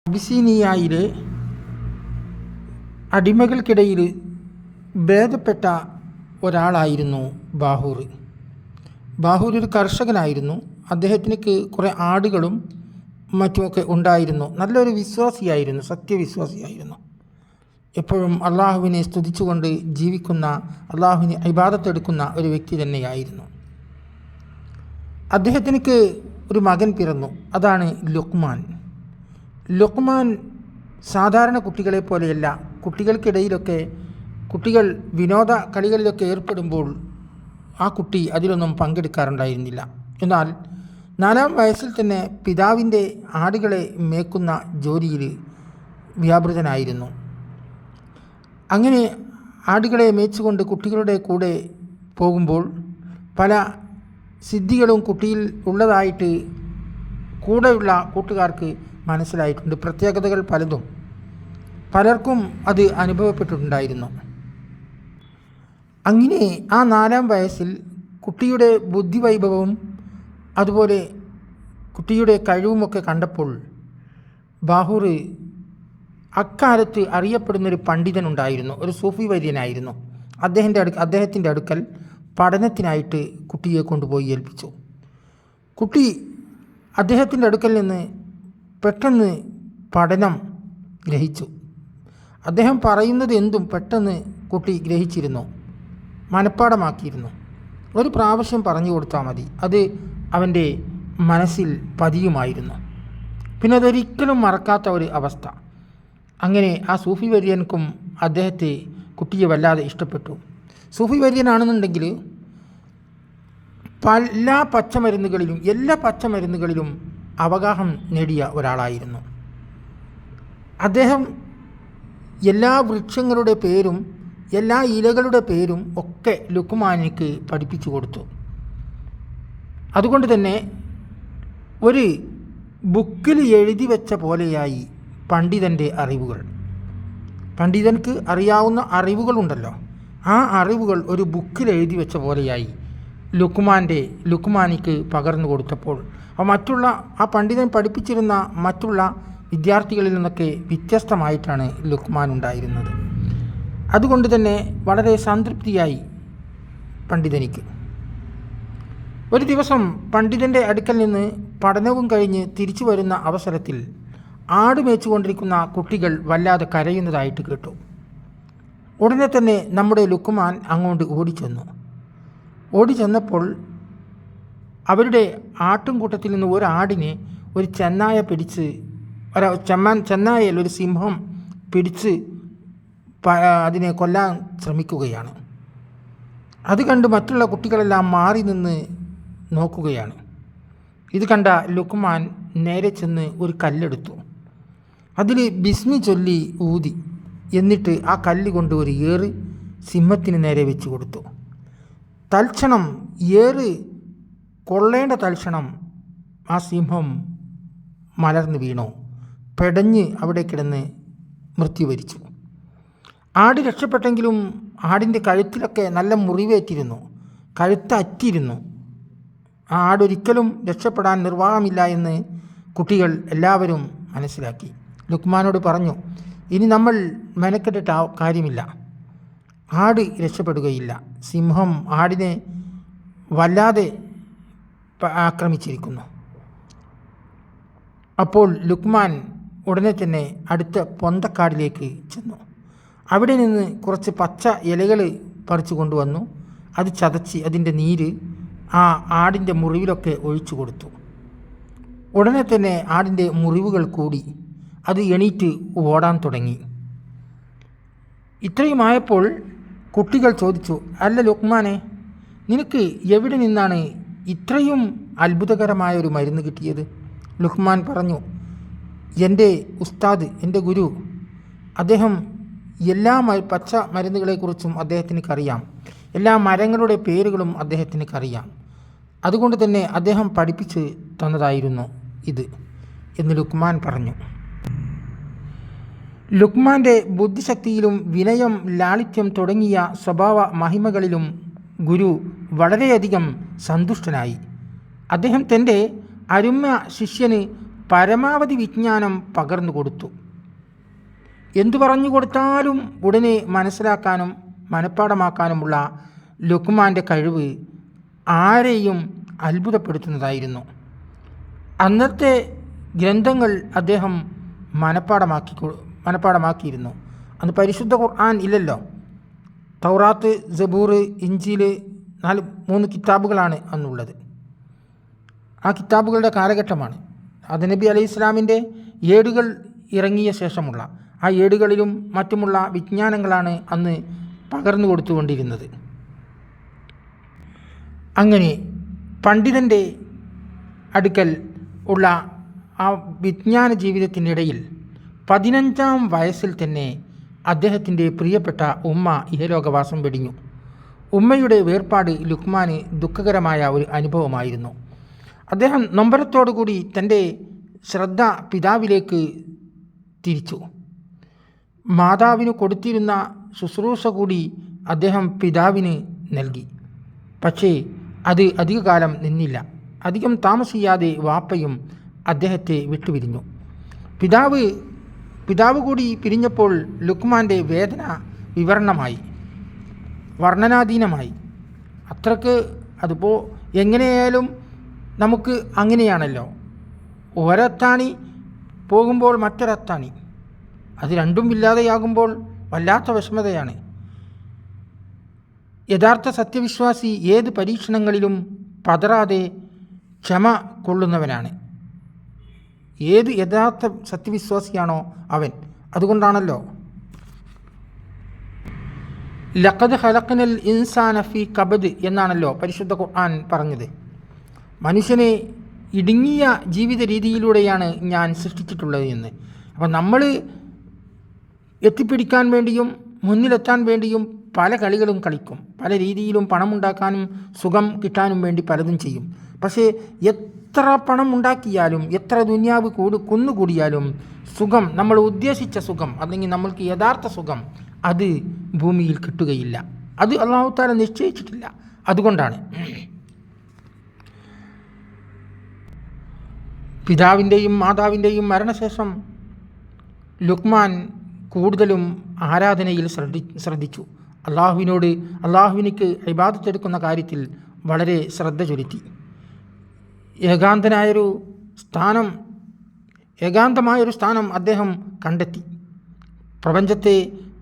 അബിസീനിയയിലെ അടിമകൾക്കിടയിൽ ഭേദപ്പെട്ട ഒരാളായിരുന്നു ബാഹൂർ. ബാഹൂർ ഒരു കർഷകനായിരുന്നു. അദ്ദേഹത്തിന് കുറേ ആടുകളും മറ്റുമൊക്കെ ഉണ്ടായിരുന്നു. നല്ലൊരു വിശ്വാസിയായിരുന്നു, സത്യവിശ്വാസിയായിരുന്നു. എപ്പോഴും അള്ളാഹുവിനെ സ്തുതിച്ചുകൊണ്ട് ജീവിക്കുന്ന, അള്ളാഹുവിനെ ഇബാദത്തെടുക്കുന്ന ഒരു വ്യക്തി തന്നെയായിരുന്നു. അദ്ദേഹത്തിന് ഒരു മകൻ പിറന്നു. അതാണ് ലുഖ്മാൻ. ലുഖ്മാൻ സാധാരണ കുട്ടികളെ പോലെയല്ല. കുട്ടികൾക്കിടയിലൊക്കെ കുട്ടികൾ വിനോദ കളികളിലൊക്കെ ഏർപ്പെടുമ്പോൾ ആ കുട്ടി അതിലൊന്നും പങ്കെടുക്കാറുണ്ടായിരുന്നില്ല. എന്നാൽ 4-ാം വയസ്സിൽ തന്നെ പിതാവിൻ്റെ ആടുകളെ മേക്കുന്ന ജോലിയിൽ വ്യാപൃതനായിരുന്നു. അങ്ങനെ ആടുകളെ മേച്ചുകൊണ്ട് കുട്ടികളുടെ കൂടെ പോകുമ്പോൾ പല സിദ്ധികളും കുട്ടിയിൽ ഉള്ളതായിട്ട് കൂടെയുള്ള കൂട്ടുകാർക്ക് മനസ്സിലായിട്ടുണ്ട്. പ്രത്യേകതകൾ പലതും പലർക്കും അത് അനുഭവപ്പെട്ടിട്ടുണ്ടായിരുന്നു. അങ്ങനെ ആ 4-ാം വയസ്സിൽ കുട്ടിയുടെ ബുദ്ധിവൈഭവവും അതുപോലെ കുട്ടിയുടെ കഴിവുമൊക്കെ കണ്ടപ്പോൾ ബാഹൂർ അക്കാലത്ത് അറിയപ്പെടുന്നൊരു പണ്ഡിതനുണ്ടായിരുന്നു, ഒരു സൂഫി വര്യനായിരുന്നു. അദ്ദേഹത്തിൻ്റെ അടുക്കൽ പഠനത്തിനായിട്ട് കുട്ടിയെ കൊണ്ടുപോയി ഏൽപ്പിച്ചു. കുട്ടി അദ്ദേഹത്തിൻ്റെ അടുക്കൽ നിന്ന് പെട്ടെന്ന് പഠനം ഗ്രഹിച്ചു. അദ്ദേഹം പറയുന്നത് എന്തും പെട്ടെന്ന് കുട്ടി ഗ്രഹിച്ചിരുന്നു, മനഃപ്പാടമാക്കിയിരുന്നു. ഒരു പ്രാവശ്യം പറഞ്ഞു കൊടുത്താൽ മതി, അത് അവൻ്റെ മനസ്സിൽ പതിയുമായിരുന്നു. പിന്നെ അതൊരിക്കലും മറക്കാത്ത ഒരു അവസ്ഥ. അങ്ങനെ ആ സൂഫി വര്യൻക്കും കുട്ടിയെ വല്ലാതെ ഇഷ്ടപ്പെട്ടു. സൂഫി വര്യനാണെന്നുണ്ടെങ്കിൽ എല്ലാ പച്ചമരുന്നുകളിലും അവഗാഹം നേടിയ ഒരാളായിരുന്നു. അദ്ദേഹം എല്ലാ വൃക്ഷങ്ങളുടെ പേരും എല്ലാ ഇലകളുടെ പേരും ഒക്കെ ലുഖ്മാനിക്ക് പഠിപ്പിച്ചു കൊടുത്തു. അതുകൊണ്ട് തന്നെ ഒരു ബുക്കിൽ എഴുതി വെച്ച പോലെയായി പണ്ഡിതൻ്റെ അറിവുകൾ. പണ്ഡിതൻക്ക് അറിയാവുന്ന അറിവുകളുണ്ടല്ലോ, ആ അറിവുകൾ ഒരു ബുക്കിൽ എഴുതി വെച്ച പോലെയായി ലുഖ്മാനിക്ക് പകർന്നു കൊടുത്തപ്പോൾ ആ പണ്ഡിതൻ പഠിപ്പിച്ചിരുന്ന മറ്റുള്ള വിദ്യാർത്ഥികളിൽ നിന്നൊക്കെ വ്യത്യസ്തമായിട്ടാണ് ലുഖ്മാൻ ഉണ്ടായിരുന്നത്. അതുകൊണ്ട് തന്നെ വളരെ സംതൃപ്തിയായി പണ്ഡിതനിക്ക്. ഒരു ദിവസം പണ്ഡിതൻ്റെ അടുക്കൽ നിന്ന് പഠനവും കഴിഞ്ഞ് തിരിച്ചു വരുന്ന അവസരത്തിൽ ആട് മേച്ചുകൊണ്ടിരിക്കുന്ന കുട്ടികൾ വല്ലാതെ കരയുന്നതായിട്ട് കേട്ടു. ഉടനെ തന്നെ നമ്മുടെ ലുഖ്മാൻ അങ്ങോട്ട് ഓടിച്ചെന്നപ്പോൾ അവരുടെ ആട്ടിൻകൂട്ടത്തിൽ നിന്ന് ഒരാടിനെ ഒരു ചെന്നായ പിടിച്ച് ചെന്നായയിൽ ഒരു സിംഹം പിടിച്ച് അതിനെ കൊല്ലാൻ ശ്രമിക്കുകയാണ്. അത് കണ്ട് മറ്റുള്ള കുട്ടികളെല്ലാം മാറി നിന്ന് നോക്കുകയാണ്. ഇത് കണ്ട ലുഖ്മാൻ നേരെ ചെന്ന് ഒരു കല്ലെടുത്തു. അതിൽ ബിസ്മി ചൊല്ലി ഊതി. എന്നിട്ട് ആ കല്ല് കൊണ്ട് ഒരു ഏറ് സിംഹത്തിന് നേരെ വെച്ച് കൊടുത്തു. തൽക്ഷണം ഏറ് കൊള്ളേണ്ട തൽക്ഷണം ആ സിംഹം മലർന്നു വീണു, പെടഞ്ഞ് അവിടെ കിടന്ന് മൃത്യു വരിച്ചു. ആട് രക്ഷപ്പെട്ടെങ്കിലും ആടിൻ്റെ കഴുത്തിലൊക്കെ നല്ല മുറിവേറ്റിരുന്നു, കഴുത്തറ്റിയിരുന്നു. ആ ആടൊരിക്കലും രക്ഷപ്പെടാൻ നിർവാഹമില്ല എന്ന് കുട്ടികൾ എല്ലാവരും മനസ്സിലാക്കി. ലുഖ്മാനോട് പറഞ്ഞു, ഇനി നമ്മൾ മെനക്കെട്ടിട്ട് കാര്യമില്ല, ആട് രക്ഷപ്പെടുകയില്ല. സിംഹം ആടിനെ വല്ലാതെ ആക്രമിച്ചിരിക്കുന്നു. അപ്പോൾ ലുഖ്മാൻ ഉടനെ തന്നെ അടുത്ത പൊന്തക്കാടിലേക്ക് ചെന്നു. അവിടെ നിന്ന് കുറച്ച് പച്ച ഇലകൾ പറിച്ചു കൊണ്ടുവന്നു. അത് ചതച്ച് അതിൻ്റെ നീര് ആ ആടിൻ്റെ മുറിവിലൊക്കെ ഒഴിച്ചു കൊടുത്തു. ഉടനെ തന്നെ ആടിൻ്റെ മുറിവുകൾ കൂടി, അത് എണീറ്റ് ഓടാൻ തുടങ്ങി. ഇത്രയുമായപ്പോൾ കുട്ടികൾ ചോദിച്ചു, അല്ല ലുഖ്മാനെ, നിനക്ക് എവിടെ നിന്നാണ് ഇത്രയും അത്ഭുതകരമായ ഒരു മരുന്ന് കിട്ടിയത്? ലുഖ്മാൻ പറഞ്ഞു, എൻ്റെ ഉസ്താദ്, എൻ്റെ ഗുരു, അദ്ദേഹം എല്ലാ പച്ച മരുന്നുകളെക്കുറിച്ചും അദ്ദേഹത്തിനറിയാം, എല്ലാ മരങ്ങളുടെ പേരുകളും അദ്ദേഹത്തിനറിയാം. അതുകൊണ്ട് തന്നെ അദ്ദേഹം പഠിപ്പിച്ച് തന്നതായിരുന്നു ഇത് എന്ന് ലുഖ്മാൻ പറഞ്ഞു. ലുഖ്മാൻ്റെ ബുദ്ധിശക്തിയിലും വിനയം, ലാളിത്യം തുടങ്ങിയ സ്വഭാവ മഹിമകളിലും ഗുരു വളരെയധികം സന്തുഷ്ടനായി. അദ്ദേഹം തൻ്റെ അരുമ ശിഷ്യന് പരമാവധി വിജ്ഞാനം പകർന്നു കൊടുത്തു. എന്തു പറഞ്ഞു കൊടുത്താലും ഉടനെ മനസ്സിലാക്കാനും മനഃപ്പാടമാക്കാനുമുള്ള ലുക്മാൻ്റെ കഴിവ് ആരെയും അത്ഭുതപ്പെടുത്തുന്നതായിരുന്നു. അന്നത്തെ ഗ്രന്ഥങ്ങൾ അദ്ദേഹം മനഃപ്പാടമാക്കിയിരുന്നു. അന്ന് പരിശുദ്ധ ഖുർആൻ ഇല്ലല്ലോ. തൗറാത്ത്, സബൂർ, ഇഞ്ചീൽ 3 കിതാബുകളാണ് അന്നുള്ളത്. ആ കിതാബുകളുടെ കാലഘട്ടമാണ്. അത് നബി അലൈഹി ഇസ്ലാമിൻ്റെ ഏടുകൾ ഇറങ്ങിയ ശേഷമുള്ള ആ ഏടുകളിലും മറ്റുമുള്ള വിജ്ഞാനങ്ങളാണ് അന്ന് പകർന്നു കൊടുത്തുകൊണ്ടിരുന്നത്. അങ്ങനെ പണ്ഡിതൻ്റെ അടുക്കൽ ഉള്ള ആ വിജ്ഞാന ജീവിതത്തിനിടയിൽ 15-ാം വയസ്സിൽ തന്നെ അദ്ദേഹത്തിൻ്റെ പ്രിയപ്പെട്ട ഉമ്മ ഇഹലോകവാസം വെടിഞ്ഞു. ഉമ്മയുടെ വേർപാട് ലുക്മാന് ദുഃഖകരമായ ഒരു അനുഭവമായിരുന്നു. അദ്ദേഹം നൊമ്പരത്തോടുകൂടി തൻ്റെ ശ്രദ്ധ പിതാവിലേക്ക് തിരിച്ചു. മാതാവിന് കൊടുത്തിരുന്ന ശുശ്രൂഷ കൂടി അദ്ദേഹം പിതാവിന് നൽകി. പക്ഷേ അത് അധികകാലം നിന്നില്ല. അധികം താമസിയാതെ വാപ്പയും അദ്ദേഹത്തെ വിട്ടുപിരിഞ്ഞു. പിതാവ് കൂടി പിരിഞ്ഞപ്പോൾ ലുക്മാൻ്റെ വേദന വർണ്ണനാധീനമായി. അത്രക്ക് അതിപ്പോൾ എങ്ങനെയായാലും നമുക്ക് അങ്ങനെയാണല്ലോ, ഒരത്താണി പോകുമ്പോൾ മറ്റൊരത്താണി, അത് രണ്ടും ഇല്ലാതെയാകുമ്പോൾ വല്ലാത്ത വിഷമതയാണ്. യഥാർത്ഥ സത്യവിശ്വാസി ഏത് പരീക്ഷണങ്ങളിലും പതറാതെ ക്ഷമ കൊള്ളുന്നവനാണ്. ഏത് യഥാർത്ഥ സത്യവിശ്വാസിയാണോ അവൻ. അതുകൊണ്ടാണല്ലോ ലഖദ് ഖലഖ്നൽ ഇൻസാന ഫീ കബദ് എന്നാണല്ലോ പരിശുദ്ധ ഖുർആൻ പറഞ്ഞത്. മനുഷ്യനെ ഇടുങ്ങിയ ജീവിത രീതിയിലൂടെയാണ് ഞാൻ സൃഷ്ടിച്ചിട്ടുള്ളത് എന്ന്. അപ്പം നമ്മൾ എത്തിപ്പിടിക്കാൻ വേണ്ടിയും മുന്നിലെത്താൻ വേണ്ടിയും പല കളികളും കളിക്കും. പല രീതിയിലും പണമുണ്ടാക്കാനും സുഖം കിട്ടാനും വേണ്ടി പലതും ചെയ്യും. പക്ഷേ എത്ര പണം ഉണ്ടാക്കിയാലും എത്ര ദുനിയാവ് കുന്നുകൂടിയാലും സുഖം, നമ്മൾ ഉദ്ദേശിച്ച സുഖം അല്ലെങ്കിൽ നമ്മൾക്ക് യഥാർത്ഥ സുഖം അത് ഭൂമിയിൽ കിട്ടുകയില്ല. അത് അല്ലാഹു തആല നിശ്ചയിച്ചിട്ടില്ല. അതുകൊണ്ടാണ് പിതാവിൻ്റെയും മാതാവിൻ്റെയും മരണശേഷം ലുക്മാൻ കൂടുതലും ആരാധനയിൽ ശ്രദ്ധിച്ചു. അള്ളാഹുവിനിക്ക് ഇബാദത്തെടുക്കുന്ന കാര്യത്തിൽ വളരെ ശ്രദ്ധ ചൊലുത്തി. ഏകാന്തമായൊരു സ്ഥാനം അദ്ദേഹം കണ്ടെത്തി. പ്രപഞ്ചത്തെ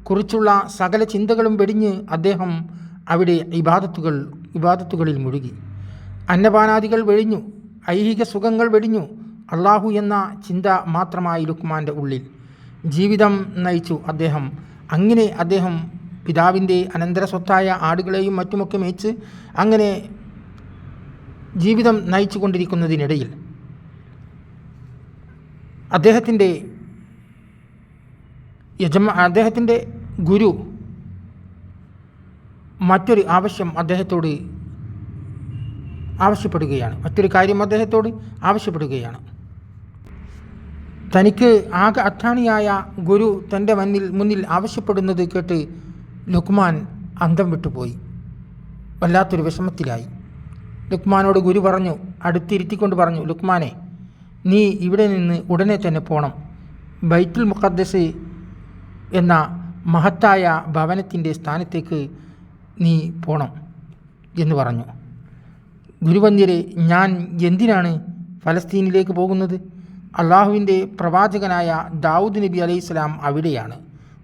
കുറിച്ചുള്ള സകല ചിന്തകളും വെടിഞ്ഞ് അദ്ദേഹം അവിടെ ഇബാദത്തുകളിൽ മുഴുകി. അന്നപാനാദികൾ വെടിഞ്ഞു, ഐഹിക സുഖങ്ങൾ വെടിഞ്ഞു. അള്ളാഹു എന്ന ചിന്ത മാത്രമായി ലുക്മാൻ്റെ ഉള്ളിൽ ജീവിതം നയിച്ചു അദ്ദേഹം. അങ്ങനെ അദ്ദേഹം പിതാവിൻ്റെ അനന്തര സ്വത്തായ ആടുകളെയും മറ്റുമൊക്കെ മേച്ച് അങ്ങനെ ജീവിതം നയിച്ചു കൊണ്ടിരിക്കുന്നതിനിടയിൽ അദ്ദേഹത്തിൻ്റെ ഗുരു മറ്റൊരു ആവശ്യം അദ്ദേഹത്തോട് ആവശ്യപ്പെടുകയാണ്. മറ്റൊരു കാര്യം അദ്ദേഹത്തോട് ആവശ്യപ്പെടുകയാണ്. തനിക്ക് ആകെ അത്താണിയായ ഗുരു തൻ്റെ മുന്നിൽ ആവശ്യപ്പെടുന്നത് കേട്ട് ലുക്മാൻ അന്തം വിട്ടുപോയി. വല്ലാത്തൊരു വിഷമത്തിലായി. ലുക്മാനോട് ഗുരു പറഞ്ഞു, അടുത്തിരുത്തിക്കൊണ്ട് പറഞ്ഞു, ലുക്മാനെ, നീ ഇവിടെ നിന്ന് ഉടനെ തന്നെ പോകണം. ബൈത്തുൽ മുഖദ്ദസ് എന്ന മഹത്തായ ഭവനത്തിൻ്റെ സ്ഥാനത്തേക്ക് നീ പോകണം എന്ന് പറഞ്ഞു. ഗുരുവന്ദ്യരെ, ഞാൻ എന്തിനാണ് ഫലസ്തീനിലേക്ക് പോകുന്നത്? അള്ളാഹുവിൻ്റെ പ്രവാചകനായ ദാവൂദ് നബി അലൈഹിസ്സലാം അവിടെയാണ്.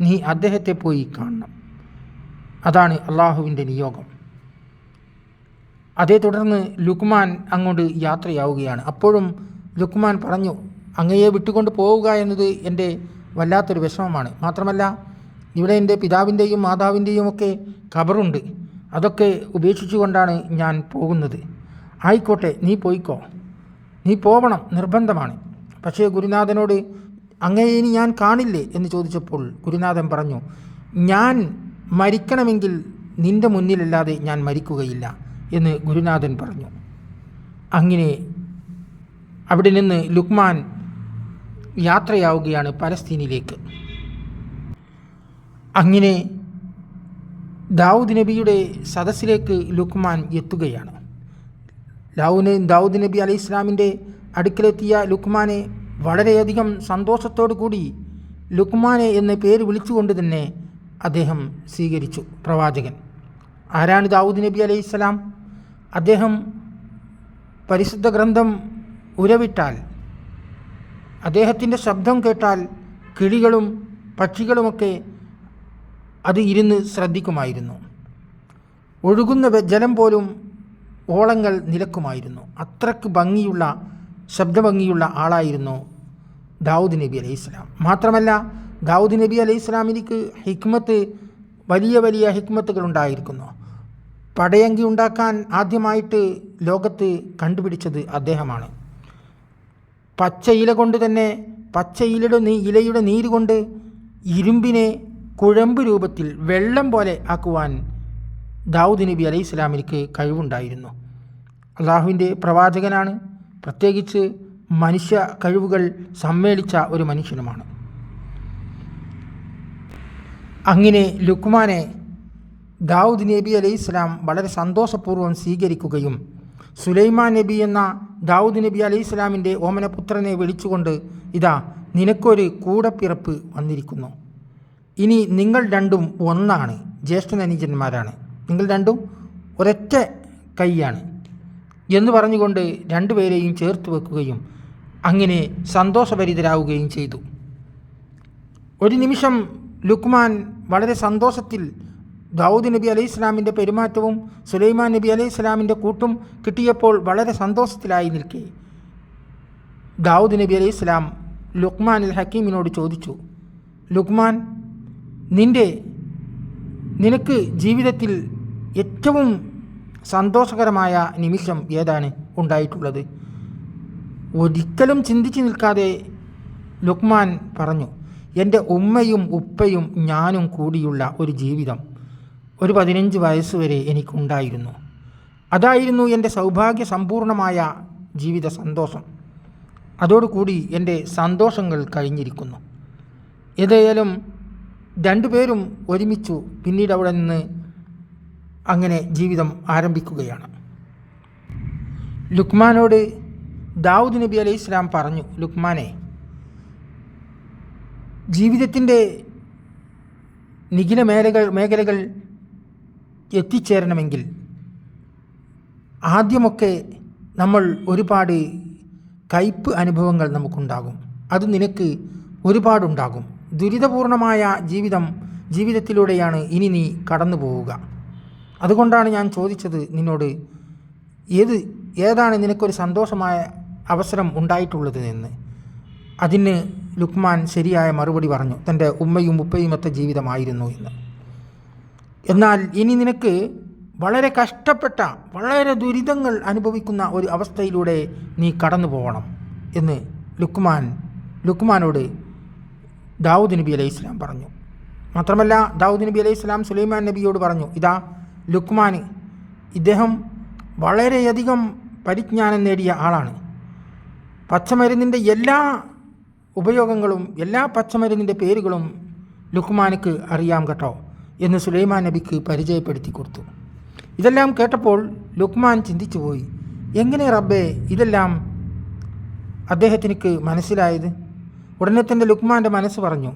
നീ അദ്ദേഹത്തെ പോയി കാണണം. അതാണ് അള്ളാഹുവിൻ്റെ നിയോഗം. അതേ തുടർന്ന് ലുക്മാൻ അങ്ങോട്ട് യാത്രയാവുകയാണ്. അപ്പോഴും ലുക്മാൻ പറഞ്ഞു, അങ്ങയെ വിട്ടുകൊണ്ട് പോവുക എന്നത് എൻ്റെ വല്ലാത്തൊരു വിഷമമാണ്. മാത്രമല്ല ഇവിടെ എൻ്റെ പിതാവിൻ്റെയും മാതാവിൻ്റെയും ഒക്കെ ഖബറുണ്ട്. അതൊക്കെ ഉപേക്ഷിച്ചുകൊണ്ടാണ് ഞാൻ പോകുന്നത്. ആയിക്കോട്ടെ, നീ പോയിക്കോ, നീ പോവണം, നിർബന്ധമാണ്. പക്ഷേ ഗുരുനാഥനോട് അങ്ങയെ ഇനി ഞാൻ കാണില്ലേ എന്ന് ചോദിച്ചപ്പോൾ ഗുരുനാഥൻ പറഞ്ഞു, ഞാൻ മരിക്കണമെങ്കിൽ നിൻ്റെ മുന്നിലല്ലാതെ ഞാൻ മരിക്കുകയില്ല എന്ന് ഗുരുനാഥൻ പറഞ്ഞു. അങ്ങനെ അവിടെ നിന്ന് ലുക്മാൻ യാത്രയാവുകയാണ് പലസ്തീനിലേക്ക്. അങ്ങനെ ദാവൂദ് നബിയുടെ സദസ്സിലേക്ക് ലുക്മാൻ എത്തുകയാണ്. ദാവൂദ് നബി അലൈഹി ഇസ്ലാമിൻ്റെ അടുക്കലെത്തിയ ലുക്മാനെ വളരെയധികം സന്തോഷത്തോടു കൂടി ലുക്മാനെ എന്ന പേര് വിളിച്ചുകൊണ്ട് തന്നെ അദ്ദേഹം സ്വീകരിച്ചു. പ്രവാചകൻ ആരാണ്? ദാവൂദ് നബി അലൈഹിസ്സലാം. അദ്ദേഹം പരിശുദ്ധ ഗ്രന്ഥം ഉരവിട്ടാൽ, അദ്ദേഹത്തിൻ്റെ ശബ്ദം കേട്ടാൽ കിളികളും പക്ഷികളുമൊക്കെ അത് ഇരുന്ന് ശ്രദ്ധിക്കുമായിരുന്നു. ഒഴുകുന്ന ജലം പോലും ഓളങ്ങൾ നിലക്കുമായിരുന്നു. അത്രക്ക് ഭംഗിയുള്ള ശബ്ദഭംഗിയുള്ള ആളായിരുന്നു ദാവൂദ് നബി അലൈഹിസ്സലാം. മാത്രമല്ല ദാവൂദ് നബി അലൈഹിസ്സലാമിലേക്ക് ഹിക്മത്ത്, വലിയ വലിയ ഹിക്മത്തുകൾ ഉണ്ടായിരിക്കുന്നു. പടയങ്കി ഉണ്ടാക്കാൻ ആദ്യമായിട്ട് ലോകത്ത് കണ്ടുപിടിച്ചത് അദ്ദേഹമാണ്. പച്ച ഇല കൊണ്ട് തന്നെ, പച്ച ഇലയുടെ നീര് കൊണ്ട് ഇരുമ്പിനെ കുഴമ്പ് രൂപത്തിൽ വെള്ളം പോലെ ആക്കുവാൻ ദാവൂദ് നബി അലൈഹിസ്സലാമിലേക്ക് കഴിവുണ്ടായിരുന്നു. അള്ളാഹുവിൻ്റെ പ്രവാചകനാണ്. പ്രത്യേകിച്ച് മനുഷ്യ കഴിവുകൾ സമ്മേളിച്ച ഒരു മനുഷ്യനുമാണ്. അങ്ങനെ ലുക്മാനെ ദാവൂദ് നബി അലൈഹിസ്സലാം വളരെ സന്തോഷപൂർവ്വം സ്വീകരിക്കുകയും സുലൈമാൻ നബി എന്ന ദാവൂദ് നബി അലൈഹിസ്സലാമിൻ്റെ ഓമനപുത്രനെ വിളിച്ചുകൊണ്ട്, ഇതാ നിനക്കൊരു കൂടപ്പിറപ്പ് വന്നിരിക്കുന്നു, ഇനി നിങ്ങൾ രണ്ടും ഒന്നാണ്, ജ്യേഷ്ഠനനുജന്മാരാണ്, നിങ്ങൾ രണ്ടും ഒരൊറ്റ കൈയാണ് എന്ന് പറഞ്ഞുകൊണ്ട് രണ്ടുപേരെയും ചേർത്ത് വെക്കുകയും അങ്ങനെ സന്തോഷഭരിതരാവുകയും ചെയ്തു. ഒരു നിമിഷം ലുക്മാൻ വളരെ സന്തോഷത്തിൽ ദാവൂദ് നബി അലൈഹി സ്വലാമിൻ്റെ പെരുമാറ്റവും സുലൈമാൻ നബി അലൈഹി സ്വലാമിൻ്റെ കൂട്ടും കിട്ടിയപ്പോൾ വളരെ സന്തോഷത്തിലായി നിൽക്കെ ദാവൂദ് നബി അലൈഹി സ്വലാം ലുക്മാൻ അൽ ഹക്കീമിനോട് ചോദിച്ചു, ലുക്മാൻ, നിനക്ക് ജീവിതത്തിൽ ഏറ്റവും സന്തോഷകരമായ നിമിഷം ഏതാണ് ഉണ്ടായിട്ടുള്ളത്? ഒരിക്കലും ചിന്തിച്ചു നിൽക്കാതെ ലുക്മാൻ പറഞ്ഞു, എൻ്റെ ഉമ്മയും ഉപ്പയും ഞാനും കൂടിയുള്ള ഒരു ജീവിതം ഒരു 15 വയസ്സ് വരെ എനിക്കുണ്ടായിരുന്നു. അതായിരുന്നു എൻ്റെ സൗഭാഗ്യ സമ്പൂർണമായ ജീവിത സന്തോഷം. അതോടുകൂടി എൻ്റെ സന്തോഷങ്ങൾ കഴിഞ്ഞിരിക്കുന്നു. ഏതായാലും രണ്ടുപേരും ഒരുമിച്ചു പിന്നീട് അവിടെ നിന്ന് അങ്ങനെ ജീവിതം ആരംഭിക്കുകയാണ്. ലുക്മാനോട് ദാവൂദ് നബി അലൈഹി സ്വലാം പറഞ്ഞു, ലുക്മാനെ, ജീവിതത്തിൻ്റെ നിഖില മേഖലകൾ എത്തിച്ചേരണമെങ്കിൽ ആദ്യമൊക്കെ നമ്മൾ ഒരുപാട് കയ്പ് അനുഭവങ്ങൾ നമുക്കുണ്ടാകും. അത് നിനക്ക് ഒരുപാടുണ്ടാകും. ദുരിതപൂർണമായ ജീവിതത്തിലൂടെയാണ് ഇനി നീ കടന്നു പോവുക. അതുകൊണ്ടാണ് ഞാൻ ചോദിച്ചത് നിന്നോട്, ഏതാണ് നിനക്കൊരു സന്തോഷമായ അവസരം ഉണ്ടായിട്ടുള്ളത് എന്ന്. അതിന് ലുക്മാൻ ശരിയായ മറുപടി പറഞ്ഞു, തൻ്റെ ഉമ്മയും ഉപ്പയുമൊത്ത ജീവിതമായിരുന്നു എന്ന്. എന്നാൽ ഇനി നിനക്ക് വളരെ കഷ്ടപ്പെട്ട, വളരെ ദുരിതങ്ങൾ അനുഭവിക്കുന്ന ഒരു അവസ്ഥയിലൂടെ നീ കടന്നു പോകണം എന്ന് ലുക്മാനോട് ദാവൂദ് നബി അലൈഹി സ്വലാം പറഞ്ഞു. മാത്രമല്ല ദാവൂദ് നബി അലൈഹി സ്വലാം സുലൈമാൻ നബിയോട് പറഞ്ഞു, ഇതാ ലുക്മാൻ, ഇദ്ദേഹം വളരെയധികം പരിജ്ഞാനം നേടിയ ആളാണ്. പച്ചമരുന്നിൻ്റെ എല്ലാ ഉപയോഗങ്ങളും എല്ലാ പച്ചമരുന്നിൻ്റെ പേരുകളും ലുക്മാനക്ക് അറിയാം കേട്ടോ എന്ന് സുലൈമാൻ നബിക്ക് പരിചയപ്പെടുത്തി കൊടുത്തു. ഇതെല്ലാം കേട്ടപ്പോൾ ലുക്മാൻ ചിന്തിച്ചു പോയി, എങ്ങനെ റബ്ബേ ഇതെല്ലാം അദ്ദേഹത്തിനക്ക് മനസ്സിലായത്? ഉടനെ തന്നെ ലുക്മാൻ്റെ മനസ്സ് പറഞ്ഞു,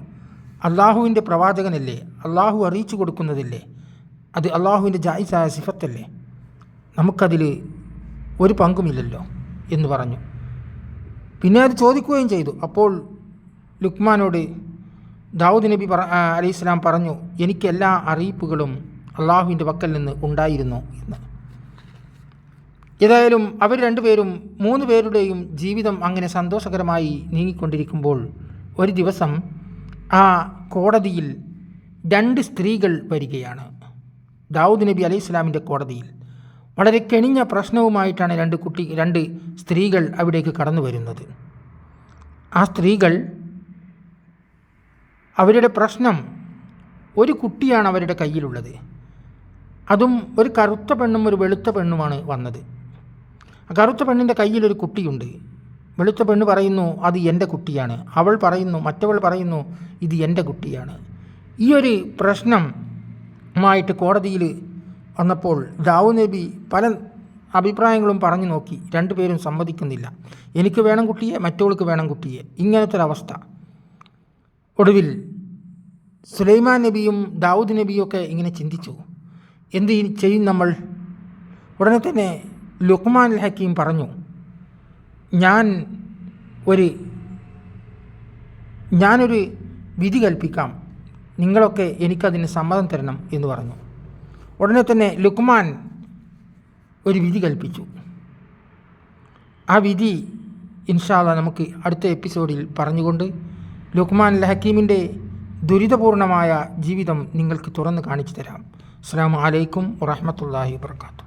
അള്ളാഹുവിൻ്റെ പ്രവാചകനല്ലേ, അള്ളാഹു അറിയിച്ചു കൊടുക്കുന്നതല്ലേ, അത് അള്ളാഹുവിൻ്റെ ജായിസായ സിഫത്തല്ലേ, നമുക്കതിൽ ഒരു പങ്കുമില്ലല്ലോ എന്ന് പറഞ്ഞു. പിന്നെ അത് ചോദിക്കുകയും ചെയ്തു. അപ്പോൾ ലുക്മാനോട് ദാവൂദ് നബി അലൈഹി സ്വലാം പറഞ്ഞു, എനിക്ക് എല്ലാ അറിയിപ്പുകളും അള്ളാഹുവിൻ്റെ പക്കൽ നിന്ന് ഉണ്ടായിരുന്നു എന്ന്. ഏതായാലും അവർ രണ്ടുപേരും 3 പേരുടെയും ജീവിതം അങ്ങനെ സന്തോഷകരമായി നീങ്ങിക്കൊണ്ടിരിക്കുമ്പോൾ ഒരു ദിവസം ആ കോടതിയിൽ 2 സ്ത്രീകൾ വരികയാണ്. ദാവൂദ് നബി അലൈഹി സ്വലാമിൻ്റെ കോടതിയിൽ വളരെ കെണിഞ്ഞ പ്രശ്നവുമായിട്ടാണ് 2 സ്ത്രീകൾ അവിടേക്ക് കടന്നു വരുന്നത്. ആ സ്ത്രീകൾ, അവരുടെ പ്രശ്നം, ഒരു കുട്ടിയാണ് അവരുടെ കയ്യിലുള്ളത്. അതും ഒരു കറുത്ത പെണ്ണും ഒരു വെളുത്ത പെണ്ണുമാണ് വന്നത്. ആ കറുത്ത പെണ്ണിൻ്റെ കയ്യിലൊരു കുട്ടിയുണ്ട്. വെളുത്ത പെണ്ണ് പറയുന്നു അത് എൻ്റെ കുട്ടിയാണ്. മറ്റവൾ പറയുന്നു ഇത് എൻ്റെ കുട്ടിയാണ്. ഈ ഒരു പ്രശ്നമായിട്ട് കോടതിയിൽ വന്നപ്പോൾ ദാവൂദ് നബി പല അഭിപ്രായങ്ങളും പറഞ്ഞു നോക്കി. രണ്ടുപേരും സമ്മതിക്കുന്നില്ല. എനിക്ക് വേണം കുട്ടിയെ, മറ്റവൾക്ക് വേണം കുട്ടിയെ. ഇങ്ങനത്തെ ഒരവസ്ഥ. ഒടുവിൽ സുലൈമാൻ നബിയും ദാവൂദ് നബിയും ഒക്കെ ഇങ്ങനെ ചിന്തിച്ചു, എന്ത് ചെയ്യും നമ്മൾ? ഉടനെ തന്നെ ലുഖ്മാൻ അൽ ഹക്കീം പറഞ്ഞു, ഞാനൊരു വിധി കൽപ്പിക്കാം, നിങ്ങളൊക്കെ എനിക്കതിന് സമ്മതം തരണം എന്ന് പറഞ്ഞു. ഉടനെ തന്നെ ലുഖ്മാൻ ഒരു വിധി കൽപ്പിച്ചു. ആ വിധി ഇൻഷാ അല്ലാഹ് നമുക്ക് അടുത്ത എപ്പിസോഡിൽ പറഞ്ഞുകൊണ്ട് ലുഖ്മാൻ അൽ ഹക്കീമിൻ്റെ ദുരിതപൂർണമായ ജീവിതം നിങ്ങൾക്ക് തുറന്ന് കാണിച്ചു തരാം. അസ്സലാമു അലൈക്കും വറഹ്മത്തുള്ളാഹി വബറകാതുഹു.